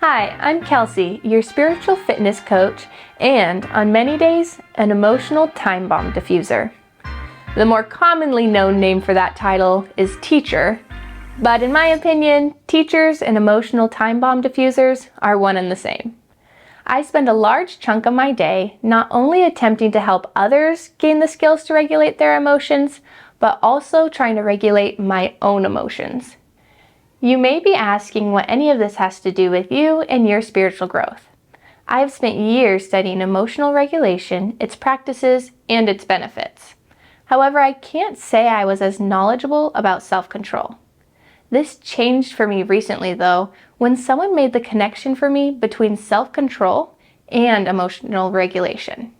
Hi, I'm Kelsey, your spiritual fitness coach, and on many days, an emotional time bomb diffuser. The more commonly known name for that title is teacher, but in my opinion, teachers and emotional time bomb diffusers are one and the same. I spend a large chunk of my day not only attempting to help others gain the skills to regulate their emotions, but also trying to regulate my own emotions. You may be asking what any of this has to do with you and your spiritual growth. I have spent years studying emotional regulation, its practices, and its benefits. However, I can't say I was as knowledgeable about self-control. This changed for me recently, though, when someone made the connection for me between self-control and emotional regulation.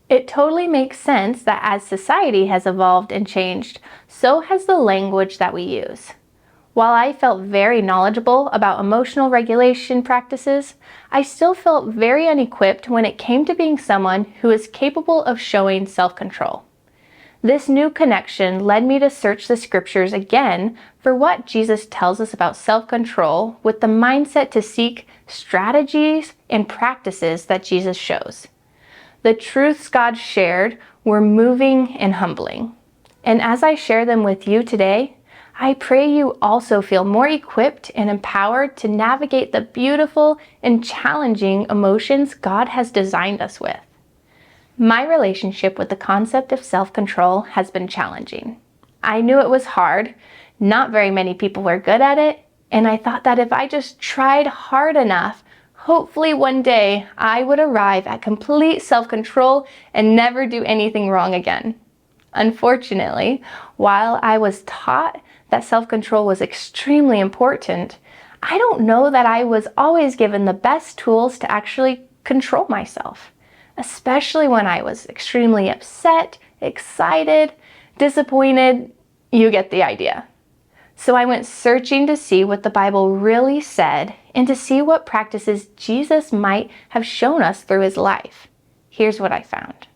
It totally makes sense that as society has evolved and changed, so has the language that we use. While I felt very knowledgeable about emotional regulation practices, I still felt very unequipped when it came to being someone who is capable of showing self-control. This new connection led me to search the scriptures again for what Jesus tells us about self-control with the mindset to seek strategies and practices that Jesus shows. The truths God shared were moving and humbling. And as I share them with you today, I pray you also feel more equipped and empowered to navigate the beautiful and challenging emotions God has designed us with. My relationship with the concept of self-control has been challenging. I knew it was hard, not very many people were good at it, and I thought that if I just tried hard enough, hopefully one day I would arrive at complete self-control and never do anything wrong again. Unfortunately, while I was taught that self-control was extremely important, I don't know that I was always given the best tools to actually control myself, especially when I was extremely upset, excited, disappointed. You get the idea. So I went searching to see what the Bible really said and to see what practices Jesus might have shown us through his life. Here's what I found.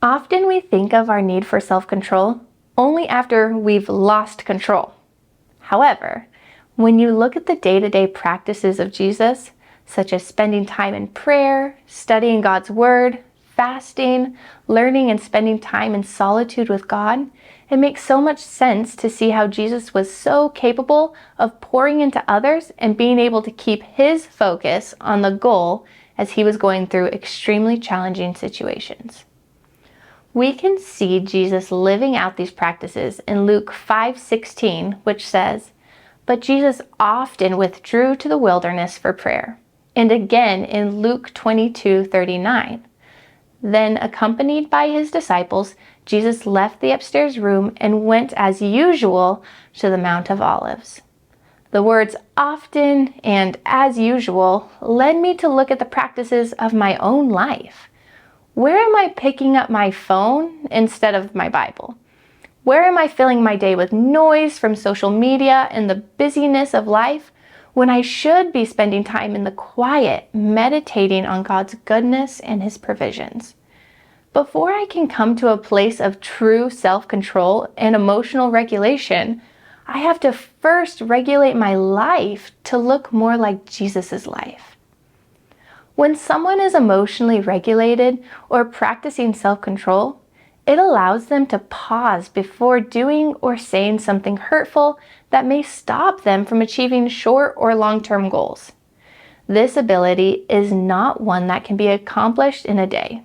Often we think of our need for self-control only after we've lost control. However, when you look at the day-to-day practices of Jesus, such as spending time in prayer, studying God's word, fasting, learning and spending time in solitude with God, it makes so much sense to see how Jesus was so capable of pouring into others and being able to keep his focus on the goal as he was going through extremely challenging situations. We can see Jesus living out these practices in Luke 5:16, which says, "But Jesus often withdrew to the wilderness for prayer." And again in Luke 22:39. Then, accompanied by his disciples, Jesus left the upstairs room and went as usual to the Mount of Olives. The words often and as usual led me to look at the practices of my own life. Where am I picking up my phone instead of my Bible? Where am I filling my day with noise from social media and the busyness of life when I should be spending time in the quiet, meditating on God's goodness and his provisions? Before I can come to a place of true self-control and emotional regulation, I have to first regulate my life to look more like Jesus' life. When someone is emotionally regulated or practicing self-control, it allows them to pause before doing or saying something hurtful that may stop them from achieving short or long-term goals. This ability is not one that can be accomplished in a day.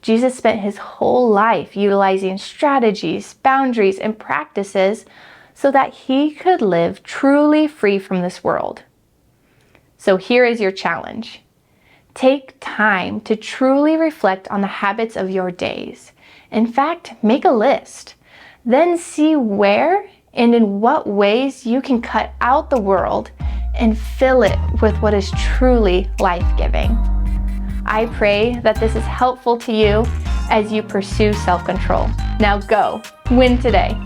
Jesus spent his whole life utilizing strategies, boundaries, and practices so that he could live truly free from this world. So here is your challenge. Take time to truly reflect on the habits of your days. In fact, make a list. Then see where and in what ways you can cut out the world and fill it with what is truly life-giving. I pray that this is helpful to you as you pursue self-control. Now go, win today.